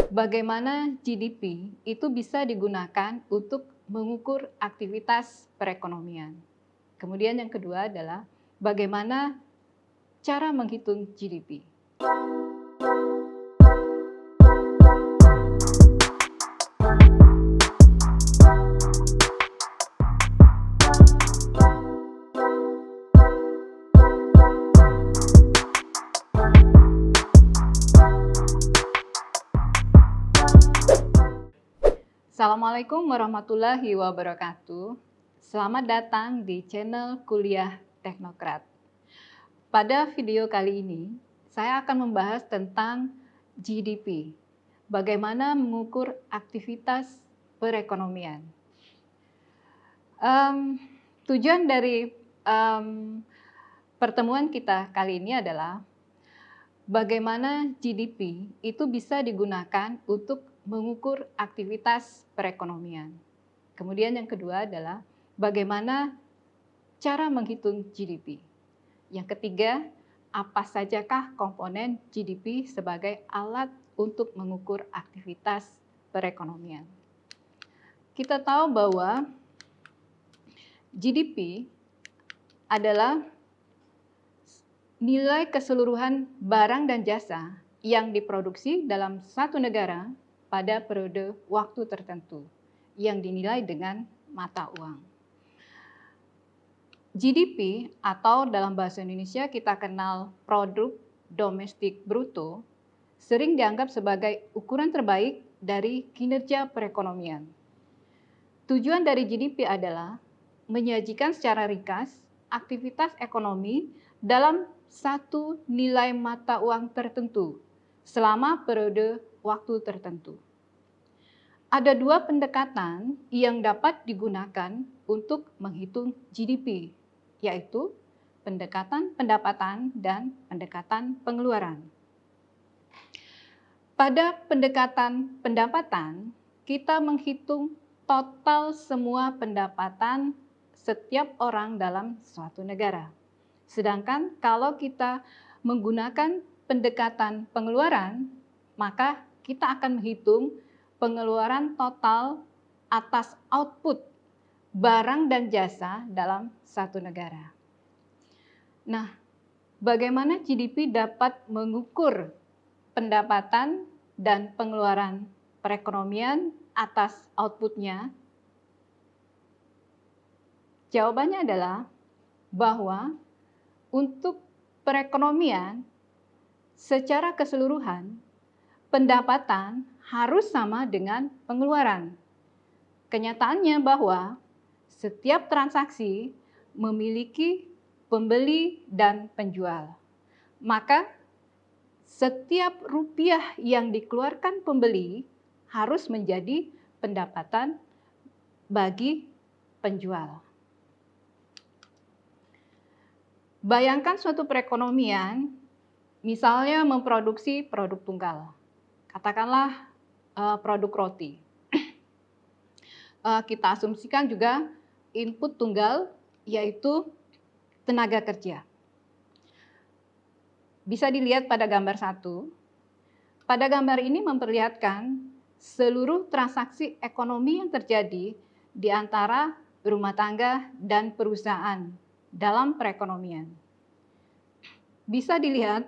Bagaimana GDP itu bisa digunakan untuk mengukur aktivitas perekonomian. Kemudian yang kedua adalah bagaimana cara menghitung GDP. Assalamualaikum warahmatullahi wabarakatuh. Selamat datang di channel Kuliah Teknokrat. Pada video kali ini, saya akan membahas tentang GDP. Bagaimana mengukur aktivitas perekonomian. Tujuan dari pertemuan kita kali ini adalah bagaimana GDP itu bisa digunakan untuk mengukur aktivitas perekonomian. Kemudian yang kedua adalah bagaimana cara menghitung GDP. Yang ketiga, apa sajakah komponen GDP sebagai alat untuk mengukur aktivitas perekonomian. Kita tahu bahwa GDP adalah nilai keseluruhan barang dan jasa yang diproduksi dalam satu negara pada periode waktu tertentu yang dinilai dengan mata uang. GDP atau dalam bahasa Indonesia kita kenal produk domestik bruto sering dianggap sebagai ukuran terbaik dari kinerja perekonomian. Tujuan dari GDP adalah menyajikan secara ringkas aktivitas ekonomi dalam satu nilai mata uang tertentu selama periode waktu tertentu. Ada dua pendekatan yang dapat digunakan untuk menghitung GDP, yaitu pendekatan pendapatan dan pendekatan pengeluaran. Pada pendekatan pendapatan, kita menghitung total semua pendapatan setiap orang dalam suatu negara. Sedangkan kalau kita menggunakan pendekatan pengeluaran, maka kita akan menghitung pengeluaran total atas output barang dan jasa dalam satu negara. Nah, bagaimana GDP dapat mengukur pendapatan dan pengeluaran perekonomian atas outputnya? Jawabannya adalah bahwa untuk perekonomian secara keseluruhan, pendapatan harus sama dengan pengeluaran. Kenyataannya bahwa setiap transaksi memiliki pembeli dan penjual. Maka setiap rupiah yang dikeluarkan pembeli harus menjadi pendapatan bagi penjual. Bayangkan suatu perekonomian, misalnya memproduksi produk tunggal. Katakanlah produk roti. Kita asumsikan juga input tunggal yaitu tenaga kerja. Bisa dilihat pada gambar 1. Pada gambar ini memperlihatkan seluruh transaksi ekonomi yang terjadi di antara rumah tangga dan perusahaan dalam perekonomian. Bisa dilihat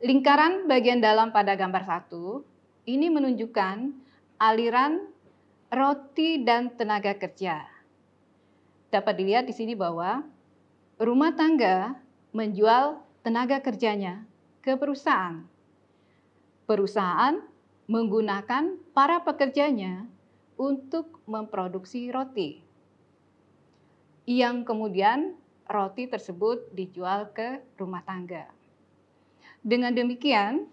lingkaran bagian dalam pada gambar 1 ini menunjukkan aliran roti dan tenaga kerja. Dapat dilihat di sini bahwa rumah tangga menjual tenaga kerjanya ke perusahaan. Perusahaan menggunakan para pekerjanya untuk memproduksi roti, yang kemudian roti tersebut dijual ke rumah tangga. Dengan demikian,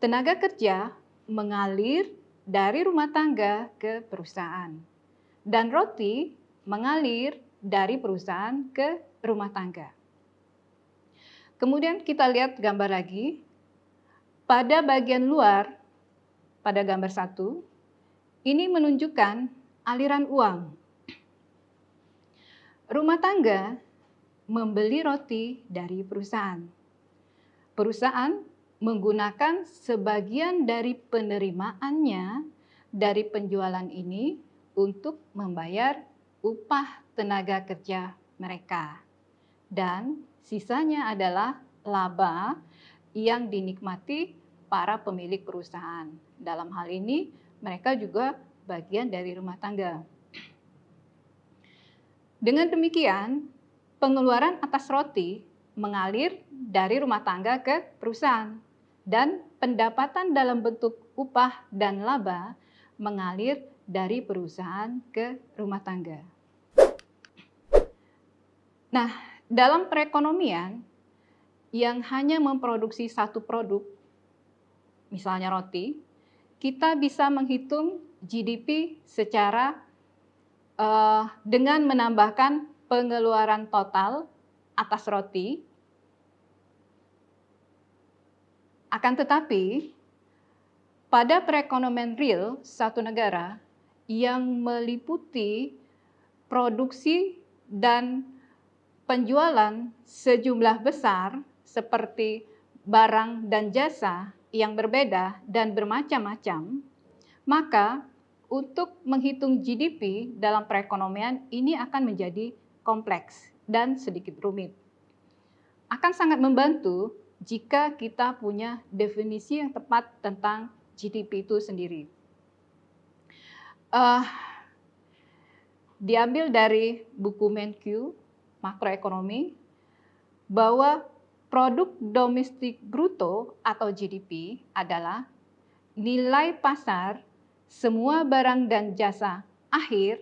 tenaga kerja mengalir dari rumah tangga ke perusahaan, dan roti mengalir dari perusahaan ke rumah tangga. Kemudian kita lihat gambar lagi, pada bagian luar, pada gambar 1, ini menunjukkan aliran uang. Rumah tangga membeli roti dari perusahaan. Perusahaan menggunakan sebagian dari penerimaannya dari penjualan ini untuk membayar upah tenaga kerja mereka. Dan sisanya adalah laba yang dinikmati para pemilik perusahaan. Dalam hal ini, mereka juga bagian dari rumah tangga. Dengan demikian, pengeluaran atas roti mengalir dari rumah tangga ke perusahaan, dan pendapatan dalam bentuk upah dan laba mengalir dari perusahaan ke rumah tangga. Nah, dalam perekonomian yang hanya memproduksi satu produk, misalnya roti, kita bisa menghitung GDP secara dengan menambahkan pengeluaran total atas roti. Akan tetapi, pada perekonomian real satu negara yang meliputi produksi dan penjualan sejumlah besar seperti barang dan jasa yang berbeda dan bermacam-macam, maka untuk menghitung GDP dalam perekonomian ini akan menjadi kompleks dan sedikit rumit. Akan sangat membantu jika kita punya definisi yang tepat tentang GDP itu sendiri. Diambil dari buku Menkyu, makroekonomi, bahwa produk domestik bruto atau GDP adalah nilai pasar semua barang dan jasa akhir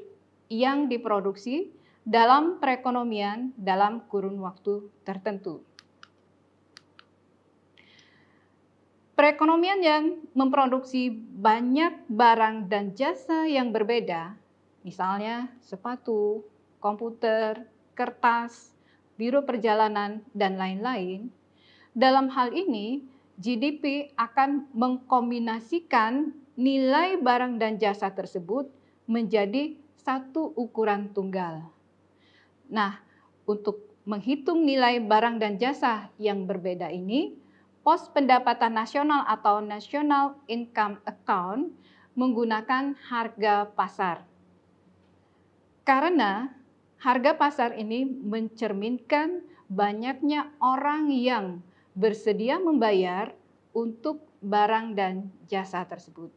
yang diproduksi dalam perekonomian dalam kurun waktu tertentu. Perekonomian yang memproduksi banyak barang dan jasa yang berbeda, misalnya sepatu, komputer, kertas, biro perjalanan, dan lain-lain. Dalam hal ini, GDP akan mengkombinasikan nilai barang dan jasa tersebut menjadi satu ukuran tunggal. Nah, untuk menghitung nilai barang dan jasa yang berbeda ini, Pos Pendapatan Nasional atau National Income Account menggunakan harga pasar. Karena harga pasar ini mencerminkan banyaknya orang yang bersedia membayar untuk barang dan jasa tersebut.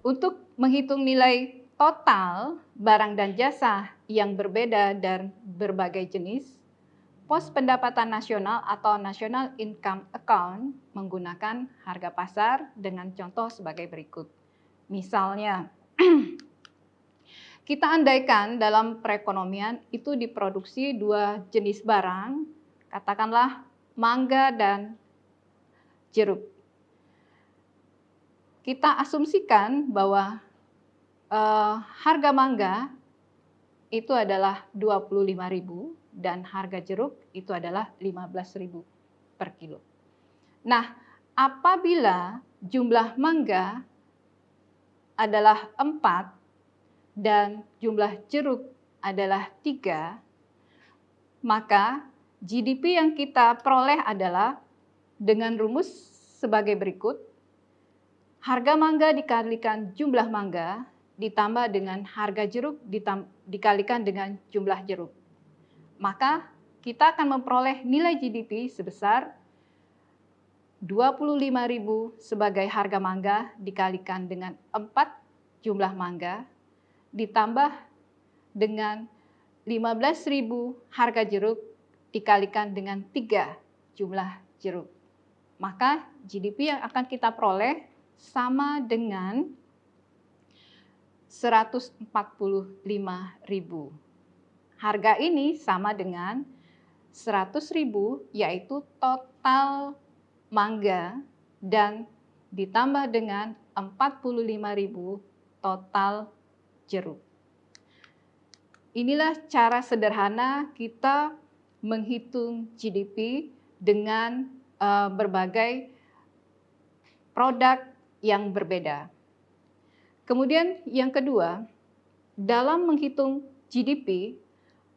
Untuk menghitung nilai total barang dan jasa yang berbeda dan berbagai jenis, Pos Pendapatan Nasional atau National Income Account menggunakan harga pasar dengan contoh sebagai berikut. Misalnya, kita andaikan dalam perekonomian itu diproduksi dua jenis barang, katakanlah mangga dan jeruk. Kita asumsikan bahwa harga mangga itu adalah 25.000 dan harga jeruk itu adalah 15.000 per kilo. Nah, apabila jumlah mangga adalah 4 dan jumlah jeruk adalah 3, maka GDP yang kita peroleh adalah dengan rumus sebagai berikut. Harga mangga dikalikan jumlah mangga ditambah dengan harga jeruk dikalikan dengan jumlah jeruk. Maka kita akan memperoleh nilai GDP sebesar 25.000 sebagai harga mangga dikalikan dengan 4 jumlah mangga ditambah dengan 15.000 harga jeruk dikalikan dengan 3 jumlah jeruk. Maka GDP yang akan kita peroleh sama dengan 145.000. Harga ini sama dengan 100.000, yaitu total mangga, dan ditambah dengan 45.000 total jeruk. Inilah cara sederhana kita menghitung GDP dengan berbagai produk yang berbeda. Kemudian yang kedua, dalam menghitung GDP,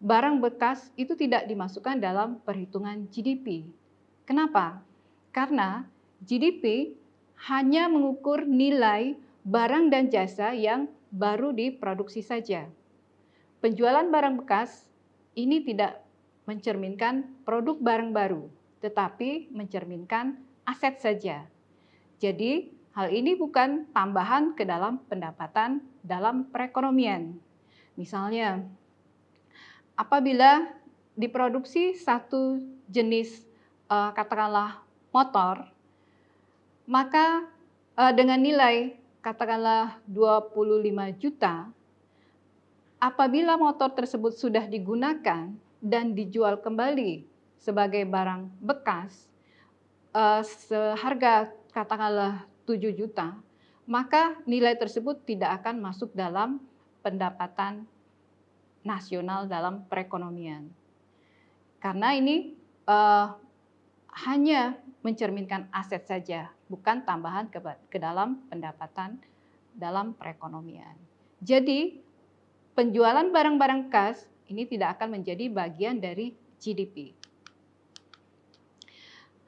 barang bekas itu tidak dimasukkan dalam perhitungan GDP. Kenapa? Karena GDP hanya mengukur nilai barang dan jasa yang baru diproduksi saja. Penjualan barang bekas ini tidak mencerminkan produk barang baru, tetapi mencerminkan aset saja. Jadi, hal ini bukan tambahan ke dalam pendapatan dalam perekonomian. Misalnya, apabila diproduksi satu jenis katakanlah motor, maka dengan nilai katakanlah 25 juta, apabila motor tersebut sudah digunakan dan dijual kembali sebagai barang bekas seharga katakanlah 7 juta, maka nilai tersebut tidak akan masuk dalam pendapatan nasional dalam perekonomian. Karena ini hanya mencerminkan aset saja, bukan tambahan ke dalam pendapatan dalam perekonomian. Jadi, penjualan barang-barang bekas ini tidak akan menjadi bagian dari GDP.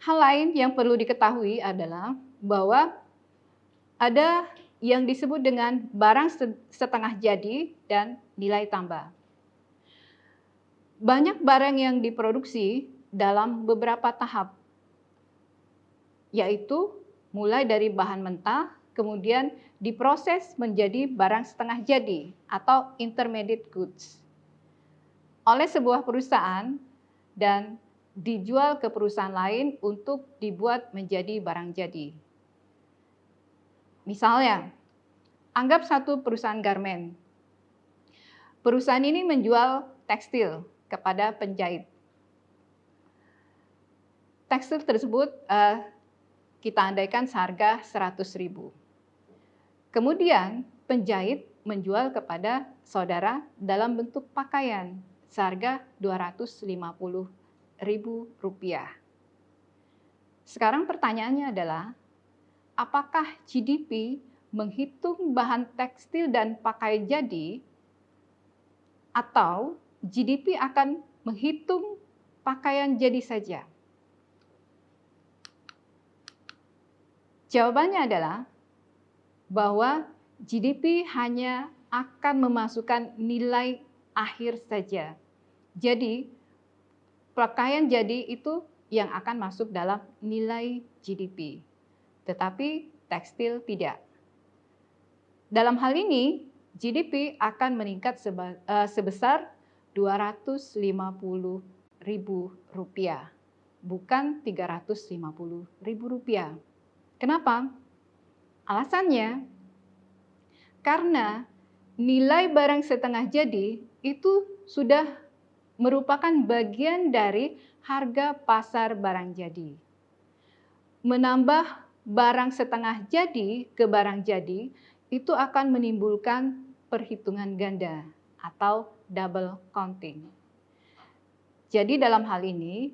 Hal lain yang perlu diketahui adalah bahwa ada yang disebut dengan barang setengah jadi dan nilai tambah. Banyak barang yang diproduksi dalam beberapa tahap, yaitu mulai dari bahan mentah, kemudian diproses menjadi barang setengah jadi atau intermediate goods oleh sebuah perusahaan dan dijual ke perusahaan lain untuk dibuat menjadi barang jadi. Misalnya, anggap satu perusahaan garmen. Perusahaan ini menjual tekstil kepada penjahit. Tekstil tersebut kita andaikan seharga 100.000. Kemudian penjahit menjual kepada saudara dalam bentuk pakaian seharga Rp250.000. Sekarang pertanyaannya adalah, apakah GDP menghitung bahan tekstil dan pakaian jadi, atau GDP akan menghitung pakaian jadi saja? Jawabannya adalah bahwa GDP hanya akan memasukkan nilai akhir saja. Jadi, pakaian jadi itu yang akan masuk dalam nilai GDP, tetapi tekstil tidak. Dalam hal ini, GDP akan meningkat sebesar Rp250.000, bukan Rp350.000. Kenapa? Alasannya, karena nilai barang setengah jadi itu sudah merupakan bagian dari harga pasar barang jadi. Menambah barang setengah jadi ke barang jadi itu akan menimbulkan perhitungan ganda atau double counting. Jadi dalam hal ini,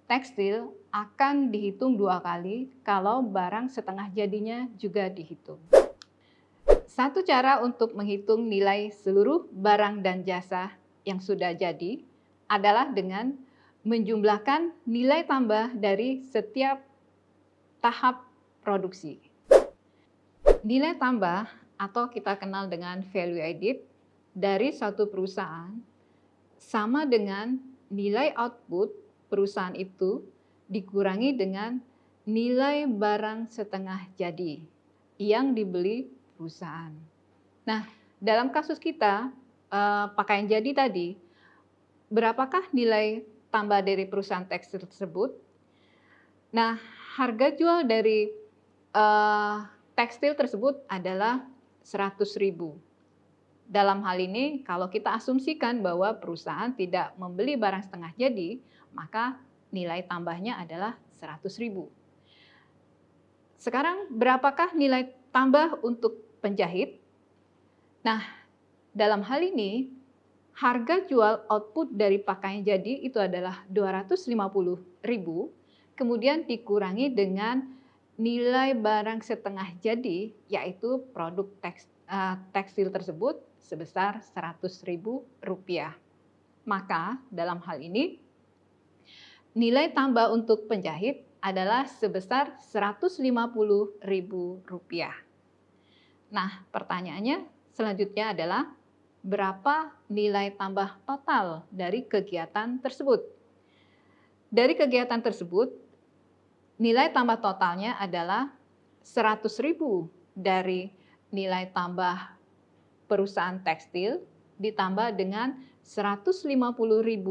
tekstil akan dihitung 2 kali kalau barang setengah jadinya juga dihitung. Satu cara untuk menghitung nilai seluruh barang dan jasa yang sudah jadi adalah dengan menjumlahkan nilai tambah dari setiap tahap produksi. Nilai tambah atau kita kenal dengan value added dari suatu perusahaan sama dengan nilai output perusahaan itu dikurangi dengan nilai barang setengah jadi yang dibeli perusahaan. Nah, dalam kasus kita, pakaian jadi tadi, berapakah nilai tambah dari perusahaan tekstil tersebut? Nah, harga jual dari tekstil tersebut adalah 100.000. Dalam hal ini, kalau kita asumsikan bahwa perusahaan tidak membeli barang setengah jadi, maka nilai tambahnya adalah 100.000. Sekarang, berapakah nilai tambah untuk penjahit? Nah, dalam hal ini, harga jual output dari pakaian jadi itu adalah 250.000, kemudian dikurangi dengan nilai barang setengah jadi, yaitu produk tekstil tersebut sebesar Rp100.000. Maka dalam hal ini nilai tambah untuk penjahit adalah sebesar Rp150.000. Nah, pertanyaannya selanjutnya adalah berapa nilai tambah total dari kegiatan tersebut? Dari kegiatan tersebut, nilai tambah totalnya adalah 100.000 dari nilai tambah perusahaan tekstil ditambah dengan Rp150.000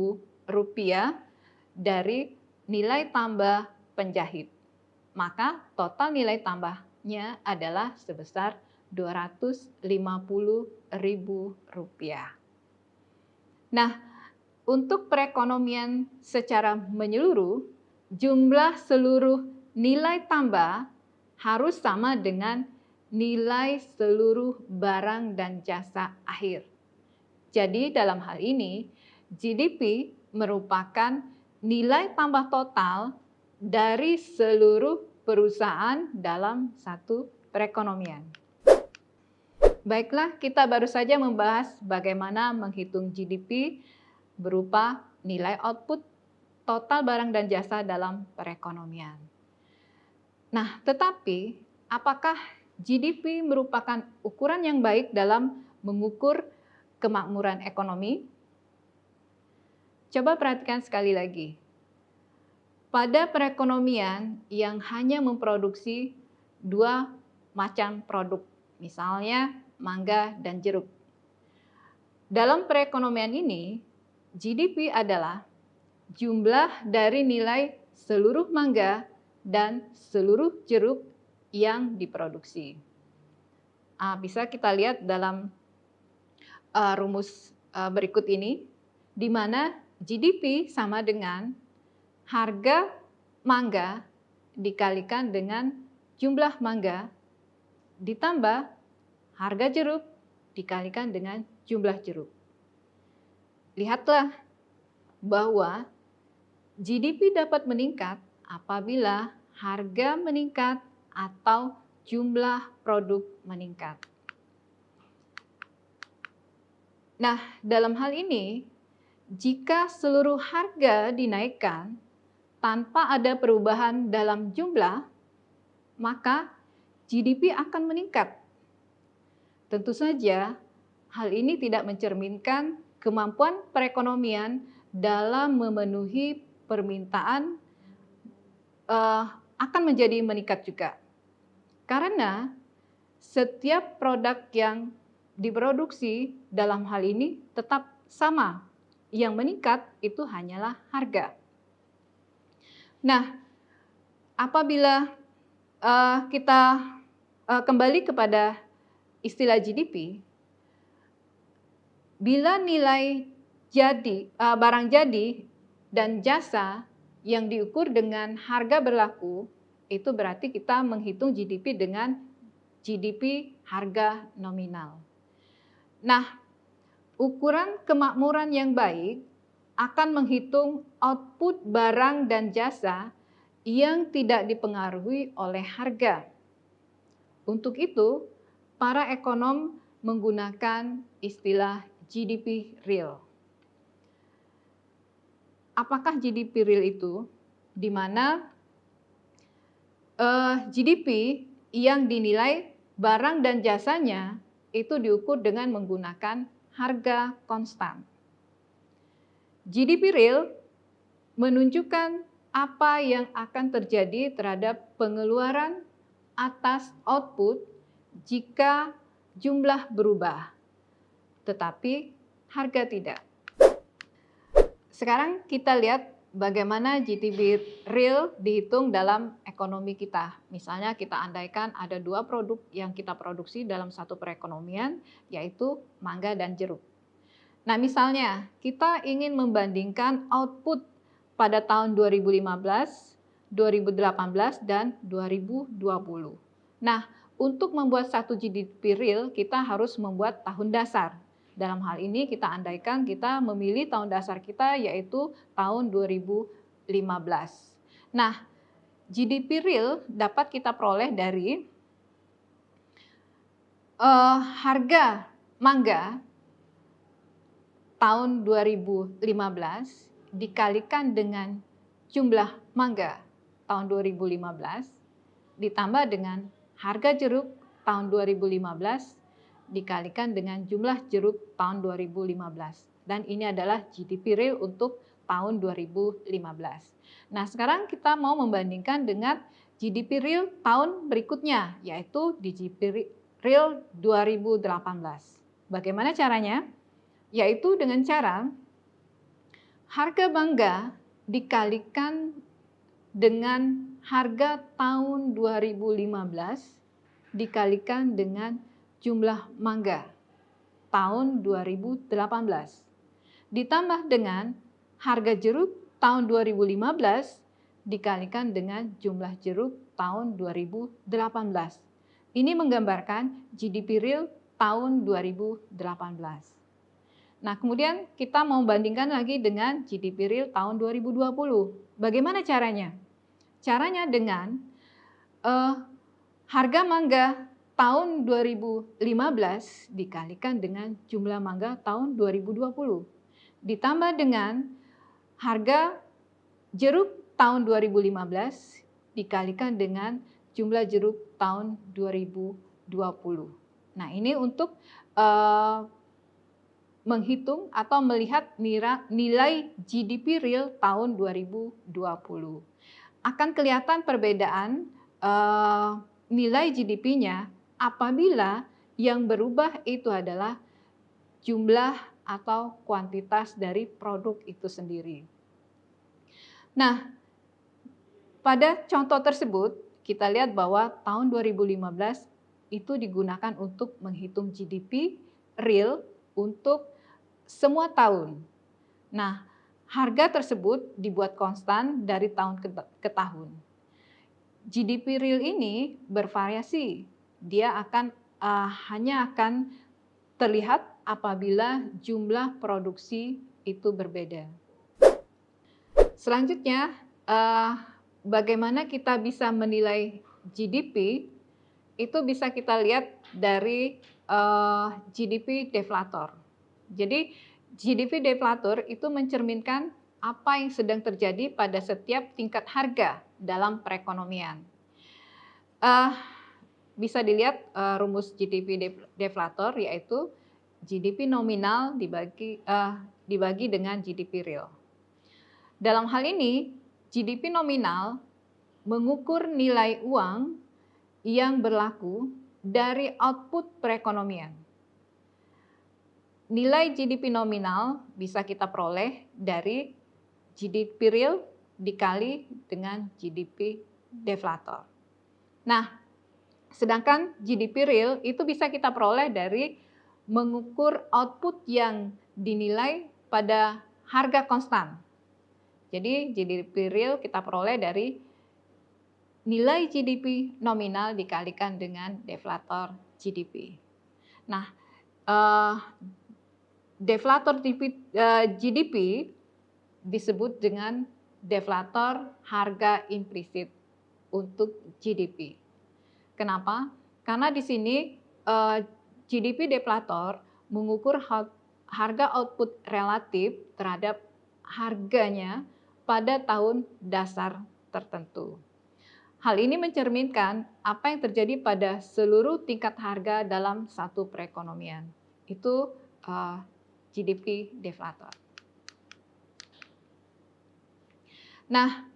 dari nilai tambah penjahit. Maka total nilai tambahnya adalah sebesar Rp250.000. Nah, untuk perekonomian secara menyeluruh, jumlah seluruh nilai tambah harus sama dengan nilai seluruh barang dan jasa akhir. Jadi dalam hal ini, GDP merupakan nilai tambah total dari seluruh perusahaan dalam satu perekonomian. Baiklah, kita baru saja membahas bagaimana menghitung GDP berupa nilai output total barang dan jasa dalam perekonomian. Nah, tetapi apakah GDP merupakan ukuran yang baik dalam mengukur kemakmuran ekonomi? Coba perhatikan sekali lagi. Pada perekonomian yang hanya memproduksi dua macam produk, misalnya mangga dan jeruk. Dalam perekonomian ini, GDP adalah jumlah dari nilai seluruh mangga dan seluruh jeruk yang diproduksi. Bisa kita lihat dalam rumus berikut ini, di mana GDP sama dengan harga mangga dikalikan dengan jumlah mangga ditambah harga jeruk dikalikan dengan jumlah jeruk. Lihatlah bahwa GDP dapat meningkat apabila harga meningkat atau jumlah produk meningkat. Nah, dalam hal ini, jika seluruh harga dinaikkan tanpa ada perubahan dalam jumlah, maka GDP akan meningkat. Tentu saja, hal ini tidak mencerminkan kemampuan perekonomian dalam memenuhi permintaan akan menjadi meningkat juga. Karena setiap produk yang diproduksi dalam hal ini tetap sama. Yang meningkat itu hanyalah harga. Nah, apabila kita kembali kepada istilah GDP, bila nilai barang jadi dan jasa yang diukur dengan harga berlaku, itu berarti kita menghitung GDP dengan GDP harga nominal. Nah, ukuran kemakmuran yang baik akan menghitung output barang dan jasa yang tidak dipengaruhi oleh harga. Untuk itu, para ekonom menggunakan istilah GDP real. Apakah GDP real itu? Di mana GDP yang dinilai barang dan jasanya itu diukur dengan menggunakan harga konstan. GDP real menunjukkan apa yang akan terjadi terhadap pengeluaran atas output jika jumlah berubah, tetapi harga tidak. Sekarang kita lihat bagaimana GDP real dihitung dalam ekonomi kita. Misalnya kita andaikan ada dua produk yang kita produksi dalam satu perekonomian, yaitu mangga dan jeruk. Nah, misalnya kita ingin membandingkan output pada tahun 2015, 2018, dan 2020. Nah, untuk membuat satu GDP real, kita harus membuat tahun dasar. Dalam hal ini kita andaikan kita memilih tahun dasar kita yaitu tahun 2015. Nah, GDP real dapat kita peroleh dari harga mangga tahun 2015 dikalikan dengan jumlah mangga tahun 2015 ditambah dengan harga jeruk tahun 2015 dikalikan dengan jumlah jeruk tahun 2015. Dan ini adalah GDP real untuk tahun 2015. Nah, sekarang kita mau membandingkan dengan GDP real tahun berikutnya, yaitu GDP real 2018. Bagaimana caranya? Yaitu dengan cara harga mangga dikalikan dengan harga tahun 2015 dikalikan dengan jumlah mangga tahun 2018 ditambah dengan harga jeruk tahun 2015 dikalikan dengan jumlah jeruk tahun 2018. Ini menggambarkan GDP real tahun 2018. Nah, kemudian kita mau bandingkan lagi dengan GDP real tahun 2020. Bagaimana caranya? Caranya dengan harga mangga tahun 2015 dikalikan dengan jumlah mangga tahun 2020. Ditambah dengan harga jeruk tahun 2015 dikalikan dengan jumlah jeruk tahun 2020. Nah, ini untuk menghitung atau melihat nilai GDP real tahun 2020. Akan kelihatan perbedaan nilai GDP-nya apabila yang berubah itu adalah jumlah atau kuantitas dari produk itu sendiri. Nah, pada contoh tersebut kita lihat bahwa tahun 2015 itu digunakan untuk menghitung GDP real untuk semua tahun. Nah, harga tersebut dibuat konstan dari tahun ke tahun. GDP real ini bervariasi. Dia hanya akan terlihat apabila jumlah produksi itu berbeda. Selanjutnya, bagaimana kita bisa menilai GDP? Itu bisa kita lihat dari GDP deflator. Jadi GDP deflator itu mencerminkan apa yang sedang terjadi pada setiap tingkat harga dalam perekonomian. Bisa dilihat rumus GDP deflator, yaitu GDP nominal dibagi dengan GDP real. Dalam hal ini, GDP nominal mengukur nilai uang yang berlaku dari output perekonomian. Nilai GDP nominal bisa kita peroleh dari GDP real dikali dengan GDP deflator. Nah, sedangkan GDP real itu bisa kita peroleh dari mengukur output yang dinilai pada harga konstan. Jadi GDP real kita peroleh dari nilai GDP nominal dikalikan dengan deflator GDP. Nah, deflator GDP disebut dengan deflator harga implisit untuk GDP. Kenapa? Karena di sini GDP deflator mengukur harga output relatif terhadap harganya pada tahun dasar tertentu. Hal ini mencerminkan apa yang terjadi pada seluruh tingkat harga dalam satu perekonomian. Itu GDP deflator. Nah,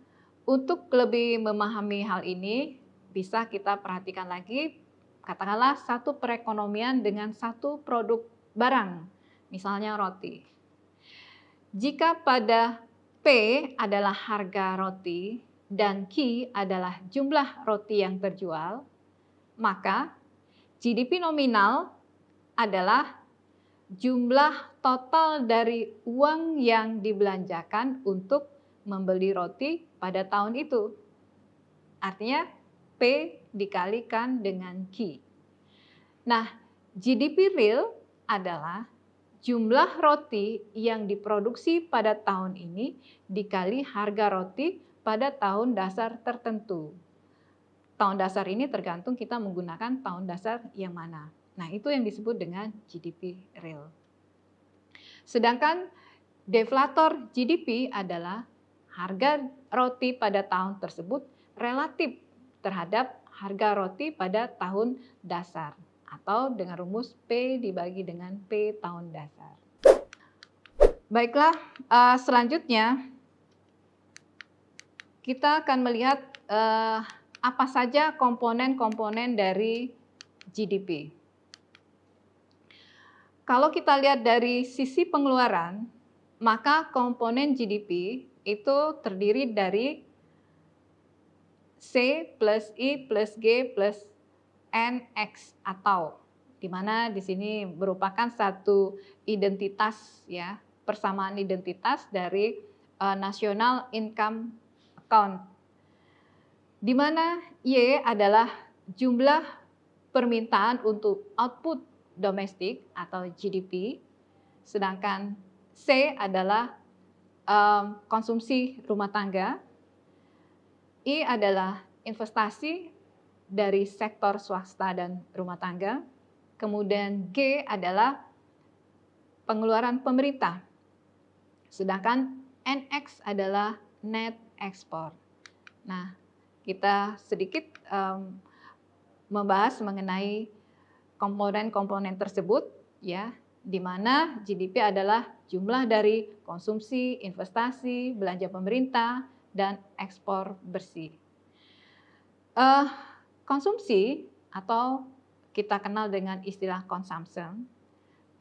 untuk lebih memahami hal ini, bisa kita perhatikan lagi, katakanlah satu perekonomian dengan satu produk barang, misalnya roti. Jika pada P adalah harga roti dan Q adalah jumlah roti yang terjual, maka GDP nominal adalah jumlah total dari uang yang dibelanjakan untuk membeli roti pada tahun itu. Artinya P dikalikan dengan Q. Nah, GDP real adalah jumlah roti yang diproduksi pada tahun ini dikali harga roti pada tahun dasar tertentu. Tahun dasar ini tergantung kita menggunakan tahun dasar yang mana. Nah, itu yang disebut dengan GDP real. Sedangkan deflator GDP adalah harga roti pada tahun tersebut relatif terhadap harga roti pada tahun dasar atau dengan rumus P dibagi dengan P tahun dasar. Baiklah, selanjutnya kita akan melihat apa saja komponen-komponen dari GDP. Kalau kita lihat dari sisi pengeluaran, maka komponen GDP itu terdiri dari C plus I plus G plus NX atau di mana di sini merupakan satu identitas ya, persamaan identitas dari National Income Account. Di mana Y adalah jumlah permintaan untuk output domestik atau GDP, sedangkan C adalah konsumsi rumah tangga, I adalah investasi dari sektor swasta dan rumah tangga, kemudian G adalah pengeluaran pemerintah, sedangkan NX adalah net export. Nah, kita sedikit membahas mengenai komponen-komponen tersebut, ya, di mana GDP adalah jumlah dari konsumsi, investasi, belanja pemerintah, dan ekspor bersih. Konsumsi atau kita kenal dengan istilah consumption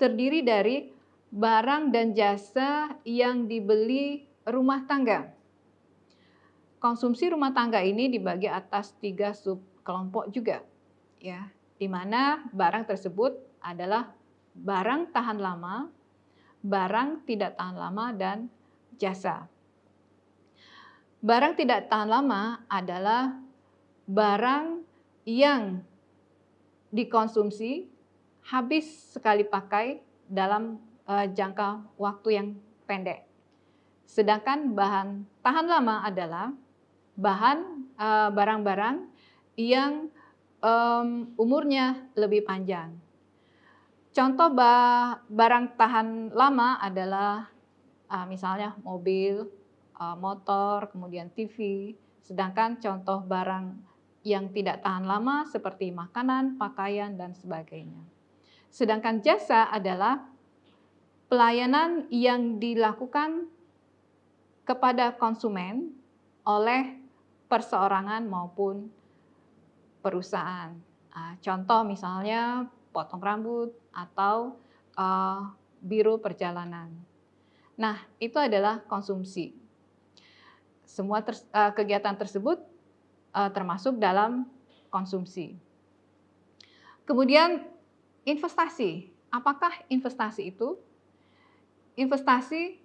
terdiri dari barang dan jasa yang dibeli rumah tangga. Konsumsi rumah tangga ini dibagi atas 3 subkelompok juga, ya, di mana barang tersebut adalah barang tahan lama, barang tidak tahan lama, dan jasa. Barang tidak tahan lama adalah barang yang dikonsumsi habis sekali pakai dalam jangka waktu yang pendek. Sedangkan bahan tahan lama adalah barang-barang yang umurnya lebih panjang. Contoh barang tahan lama adalah misalnya mobil, motor, kemudian TV. Sedangkan contoh barang yang tidak tahan lama seperti makanan, pakaian, dan sebagainya. Sedangkan jasa adalah pelayanan yang dilakukan kepada konsumen oleh perseorangan maupun perusahaan. Contoh misalnya potong rambut atau biro perjalanan. Nah, itu adalah konsumsi. Semua kegiatan tersebut termasuk dalam konsumsi. Kemudian investasi. Apakah investasi itu? Investasi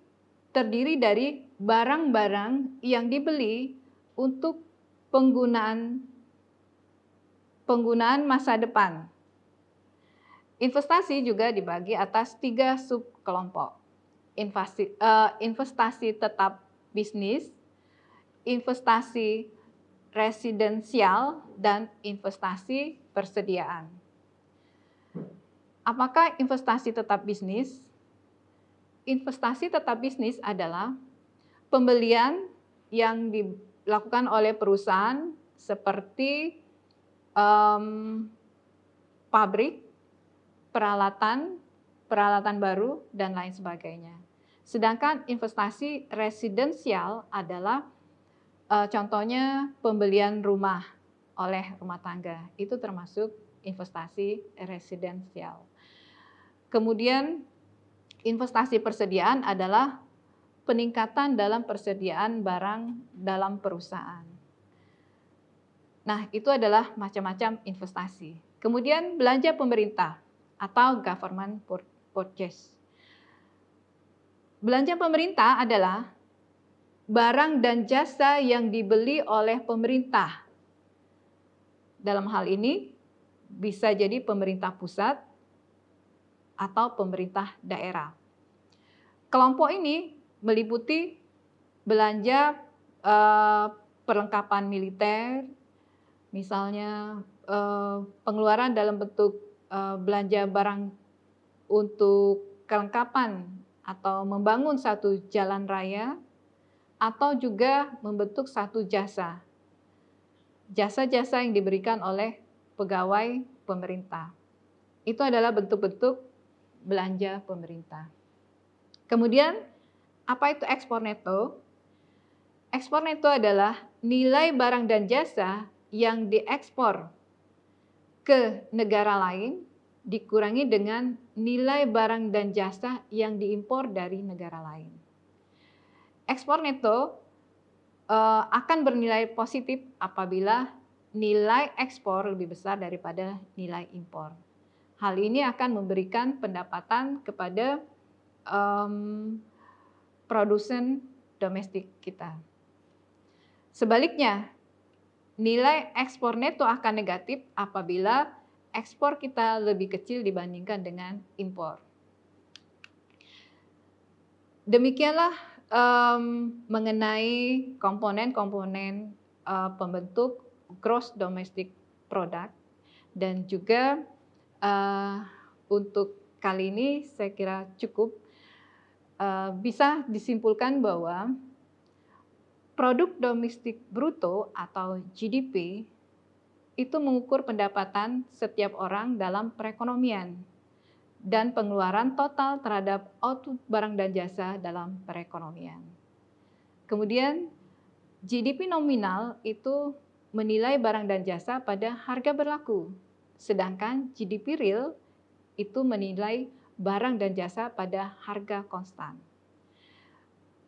terdiri dari barang-barang yang dibeli untuk penggunaan masa depan. Investasi juga dibagi atas 3 subkelompok. Investasi tetap bisnis, investasi residensial, dan investasi persediaan. Apakah investasi tetap bisnis? Investasi tetap bisnis adalah pembelian yang dilakukan oleh perusahaan seperti pabrik, peralatan baru, dan lain sebagainya. Sedangkan investasi residensial adalah contohnya pembelian rumah oleh rumah tangga. Itu termasuk investasi residensial. Kemudian investasi persediaan adalah peningkatan dalam persediaan barang dalam perusahaan. Nah, itu adalah macam-macam investasi. Kemudian belanja pemerintah atau government purchase. Belanja pemerintah adalah barang dan jasa yang dibeli oleh pemerintah. Dalam hal ini bisa jadi pemerintah pusat atau pemerintah daerah. Kelompok ini meliputi belanja perlengkapan militer, misalnya pengeluaran dalam bentuk belanja barang untuk kelengkapan atau membangun satu jalan raya, atau juga membentuk satu jasa. Jasa-jasa yang diberikan oleh pegawai pemerintah. Itu adalah bentuk-bentuk belanja pemerintah. Kemudian, apa itu ekspor neto? Ekspor neto adalah nilai barang dan jasa yang diekspor ke negara lain dikurangi dengan nilai barang dan jasa yang diimpor dari negara lain. Ekspor neto akan bernilai positif apabila nilai ekspor lebih besar daripada nilai impor. Hal ini akan memberikan pendapatan kepada produsen domestik kita. Sebaliknya, nilai ekspor neto akan negatif apabila ekspor kita lebih kecil dibandingkan dengan impor. Demikianlah mengenai komponen-komponen pembentuk gross domestic product, dan juga untuk kali ini saya kira cukup. Bisa disimpulkan bahwa produk domestik bruto atau GDP itu mengukur pendapatan setiap orang dalam perekonomian dan pengeluaran total terhadap output barang dan jasa dalam perekonomian. Kemudian GDP nominal itu menilai barang dan jasa pada harga berlaku, sedangkan GDP real itu menilai barang dan jasa pada harga konstan.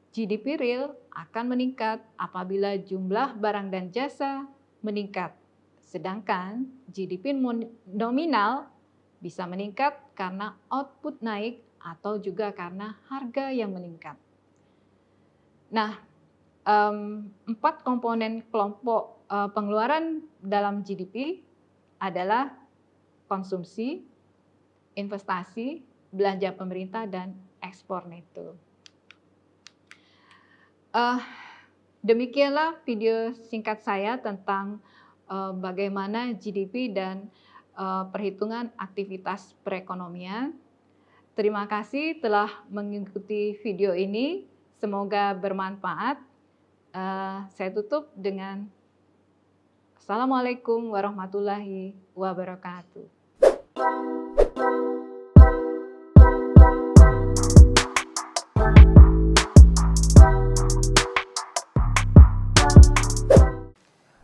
GDP real akan meningkat apabila jumlah barang dan jasa meningkat, sedangkan GDP nominal bisa meningkat karena output naik atau juga karena harga yang meningkat. Nah, 4 komponen kelompok pengeluaran dalam GDP adalah konsumsi, investasi, belanja pemerintah, dan ekspor neto. Demikianlah video singkat saya tentang bagaimana GDP dan perhitungan aktivitas perekonomian. Terima kasih telah mengikuti video ini. Semoga bermanfaat. Saya tutup dengan Assalamualaikum warahmatullahi wabarakatuh.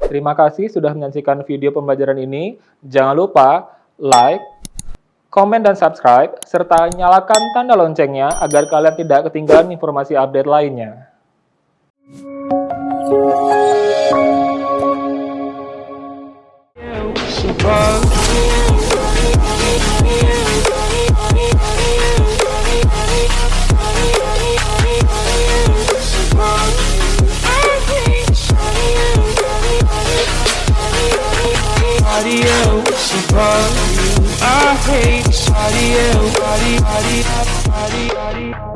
Terima kasih sudah menyaksikan video pembelajaran ini. Jangan lupa like, komen, dan subscribe, serta nyalakan tanda loncengnya agar kalian tidak ketinggalan informasi update lainnya. I hate body.